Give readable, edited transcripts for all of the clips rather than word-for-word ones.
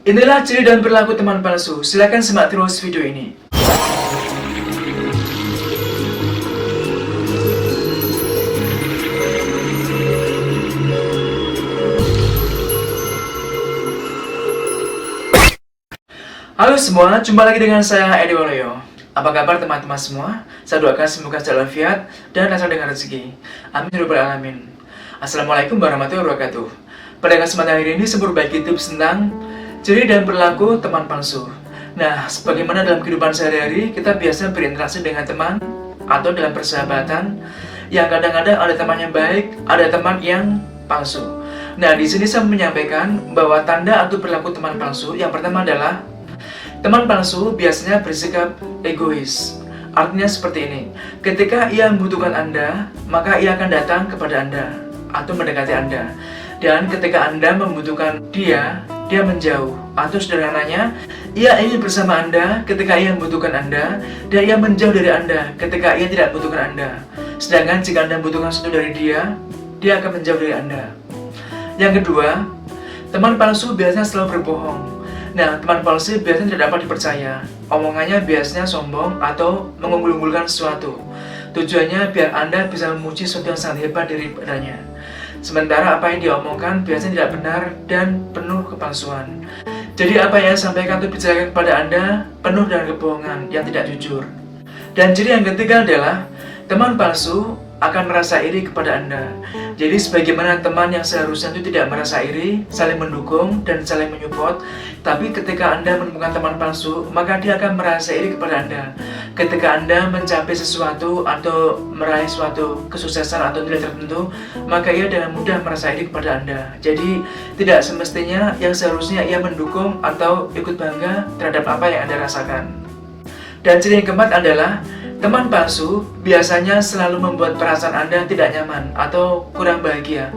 Inilah ciri dan perilaku teman palsu. Silakan simak terus video ini. Halo semua, jumpa lagi dengan saya Edi Waluyo. Apa kabar teman-teman semua? Saya doakan semoga selalu walafiat dan lancar dengan rezeki. Amin ya rabbal alamin. Assalamualaikum warahmatullahi wabarakatuh. Pada kesempatan hari ini saya berbagi tips tentang ciri dan perilaku teman palsu. Nah, sebagaimana dalam kehidupan sehari-hari kita biasa berinteraksi dengan teman atau dalam persahabatan yang kadang-kadang ada teman yang baik, ada teman yang palsu. Nah, di sini saya menyampaikan bahwa tanda atau perilaku teman palsu yang pertama adalah teman palsu biasanya bersikap egois. Artinya seperti ini, ketika ia membutuhkan Anda, maka ia akan datang kepada Anda atau mendekati Anda. Dan ketika Anda membutuhkan dia menjauh. Atau sederhananya, ia ingin bersama Anda ketika ia membutuhkan Anda, dan ia menjauh dari Anda ketika ia tidak membutuhkan Anda. Sedangkan jika Anda membutuhkan sesuatu dari dia akan menjauh dari Anda. Yang kedua, teman palsu biasanya selalu berbohong. Nah, teman palsu biasanya tidak dapat dipercaya. Omongannya biasanya sombong atau mengunggul-unggulkan sesuatu. Tujuannya biar Anda bisa memuji sesuatu yang sangat hebat daripadanya. Sementara apa yang dia omongkan biasanya tidak benar dan penuh kepalsuan. Jadi apa yang saya sampaikan atau bicarakan kepada Anda penuh dengan kebohongan yang tidak jujur. Dan ciri yang ketiga adalah teman palsu akan merasa iri kepada Anda. Jadi sebagaimana teman yang seharusnya itu tidak merasa iri, saling mendukung dan saling menyupport, tapi ketika Anda menemukan teman palsu, maka dia akan merasa iri kepada Anda. Ketika Anda mencapai sesuatu atau meraih suatu kesuksesan atau nilai tertentu, maka ia dengan mudah merasa iri kepada Anda. Jadi tidak semestinya yang seharusnya ia mendukung atau ikut bangga terhadap apa yang Anda rasakan. Dan ciri yang keempat adalah teman palsu biasanya selalu membuat perasaan Anda tidak nyaman atau kurang bahagia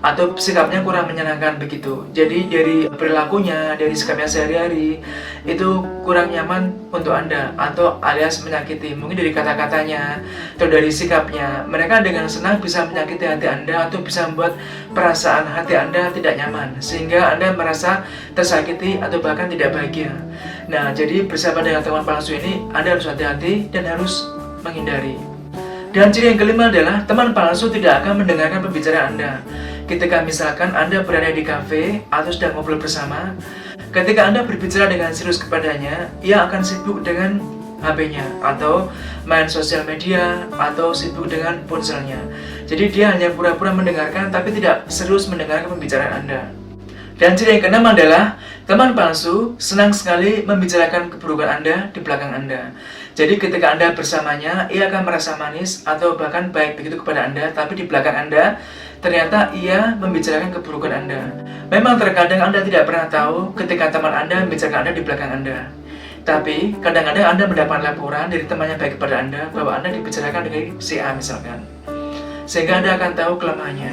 atau sikapnya kurang menyenangkan begitu. Jadi dari perilakunya, dari sikapnya sehari-hari itu kurang nyaman untuk Anda atau alias menyakiti. Mungkin dari kata-katanya atau dari sikapnya, mereka dengan senang bisa menyakiti hati Anda atau bisa membuat perasaan hati Anda tidak nyaman sehingga Anda merasa tersakiti atau bahkan tidak bahagia. Nah, jadi bersahabat dengan teman palsu ini Anda harus hati-hati dan harus menghindari. Dan ciri yang kelima adalah teman palsu tidak akan mendengarkan pembicaraan Anda. Ketika misalkan Anda berada di kafe atau sedang ngobrol bersama, ketika Anda berbicara dengan serius kepadanya, ia akan sibuk dengan HP-nya atau main sosial media atau sibuk dengan ponselnya. Jadi dia hanya pura-pura mendengarkan tapi tidak serius mendengarkan pembicaraan Anda. Dan ciri yang keenam adalah teman palsu senang sekali membicarakan keburukan Anda di belakang Anda. Jadi ketika Anda bersamanya, ia akan merasa manis atau bahkan baik begitu kepada Anda, tapi di belakang Anda ternyata ia membicarakan keburukan Anda. Memang terkadang Anda tidak pernah tahu ketika teman Anda membicarakan Anda di belakang Anda. Tapi kadang-kadang Anda mendapat laporan dari teman yang baik kepada Anda bahwa Anda dibicarakan dengan si A misalkan. Sehingga Anda akan tahu kelemahannya.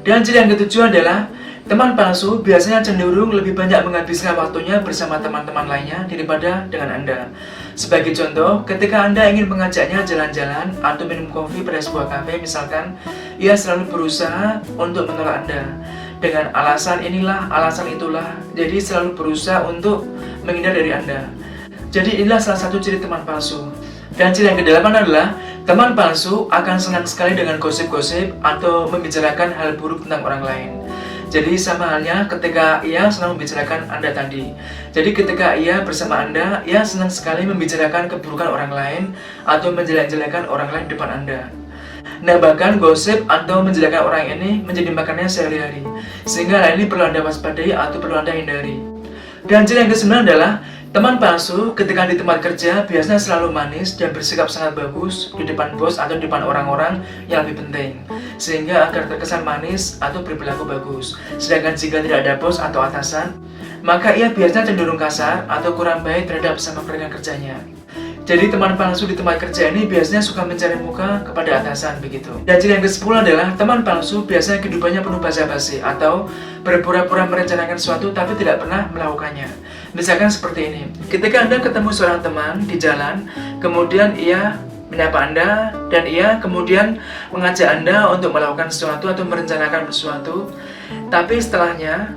Dan ciri yang ketujuh adalah teman palsu biasanya cenderung lebih banyak menghabiskan waktunya bersama teman-teman lainnya daripada dengan Anda. Sebagai contoh, ketika Anda ingin mengajaknya jalan-jalan atau minum kopi pada sebuah kafe misalkan, ia selalu berusaha untuk menolak Anda dengan alasan inilah, alasan itulah. Jadi selalu berusaha untuk menghindar dari Anda. Jadi inilah salah satu ciri teman palsu. Dan ciri yang kedelapan adalah teman palsu akan senang sekali dengan gosip-gosip atau membicarakan hal buruk tentang orang lain. Jadi sama halnya ketika ia senang membicarakan Anda tadi. Jadi ketika ia bersama Anda, ia senang sekali membicarakan keburukan orang lain atau menjelek-jelekan orang lain di depan Anda. Nah, bahkan gosip atau menjelekan orang ini menjadi makanannya sehari-hari. Sehingga hal ini perlu Anda waspadai atau perlu Anda hindari. Dan ciri yang ke-9 adalah teman palsu ketika di tempat kerja biasanya selalu manis dan bersikap sangat bagus di depan bos atau di depan orang-orang yang lebih penting, sehingga agar terkesan manis atau berperilaku bagus. Sedangkan jika tidak ada bos atau atasan, maka ia biasanya cenderung kasar atau kurang baik terhadap sama rekan kerjanya. Jadi teman palsu di tempat kerja ini biasanya suka mencari muka kepada atasan begitu. Dan ciri yang ke-10 adalah teman palsu biasanya kehidupannya penuh basa-basi atau berpura-pura merencanakan sesuatu tapi tidak pernah melakukannya. Misalkan seperti ini, ketika Anda ketemu seorang teman di jalan, kemudian ia menyapa Anda dan ia kemudian mengajak Anda untuk melakukan sesuatu atau merencanakan sesuatu, tapi setelahnya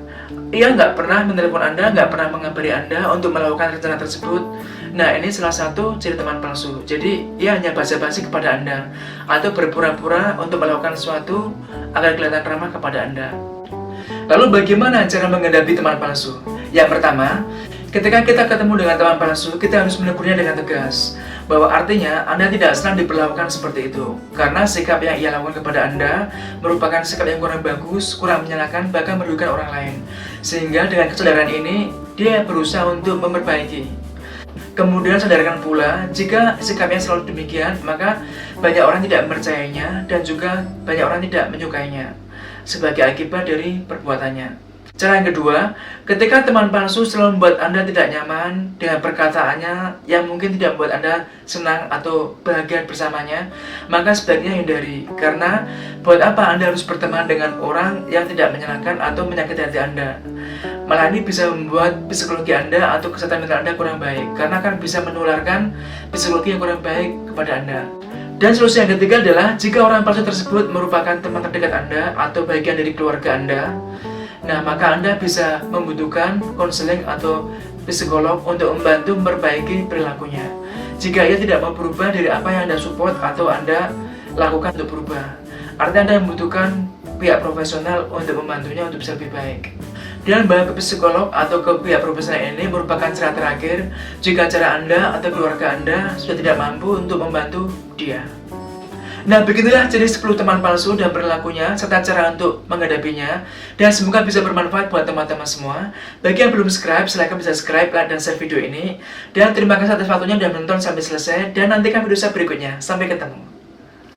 ia nggak pernah menelepon Anda, nggak pernah mengabari Anda untuk melakukan rencana tersebut. Nah, ini salah satu ciri teman palsu. Jadi, ia hanya basa-basi kepada Anda atau berpura-pura untuk melakukan sesuatu agar kelihatan ramah kepada Anda. Lalu bagaimana cara menghadapi teman palsu? Yang pertama, ketika kita ketemu dengan teman palsu, kita harus menegurnya dengan tegas. Bahwa artinya Anda tidak senang diperlakukan seperti itu. Karena sikap yang ia lakukan kepada Anda merupakan sikap yang kurang bagus, kurang menyenangkan, bahkan merugikan orang lain. Sehingga dengan kesadaran ini, dia berusaha untuk memperbaiki. Kemudian sadarkan pula, jika sikapnya selalu demikian, maka banyak orang tidak mempercayainya dan juga banyak orang tidak menyukainya sebagai akibat dari perbuatannya. Cara yang kedua, ketika teman palsu selalu membuat Anda tidak nyaman dengan perkataannya yang mungkin tidak membuat Anda senang atau bahagia bersamanya, maka sebaiknya hindari. Karena buat apa Anda harus berteman dengan orang yang tidak menyenangkan atau menyakiti hati Anda? Malah ini bisa membuat psikologi Anda atau kesehatan mental Anda kurang baik, karena akan bisa menularkan psikologi yang kurang baik kepada Anda. Dan solusi yang ketiga adalah, jika orang palsu tersebut merupakan teman terdekat Anda atau bagian dari keluarga Anda, nah maka Anda bisa membutuhkan konseling atau psikolog untuk membantu memperbaiki perilakunya. Jika ia tidak mau berubah dari apa yang Anda support atau Anda lakukan untuk berubah, artinya Anda membutuhkan pihak profesional untuk membantunya untuk bisa lebih baik. Dan bahwa ke psikolog atau ke pihak profesional ini merupakan cara terakhir jika cara Anda atau keluarga Anda sudah tidak mampu untuk membantu dia. Nah, begitulah ciri 10 teman palsu dan perilakunya serta cara untuk menghadapinya. Dan semoga bisa bermanfaat buat teman-teman semua. Bagi yang belum subscribe, silahkan bisa subscribe, like, dan share video ini. Dan terima kasih atas waktunya sudah menonton sampai selesai. Dan nantikan video saya berikutnya. Sampai ketemu.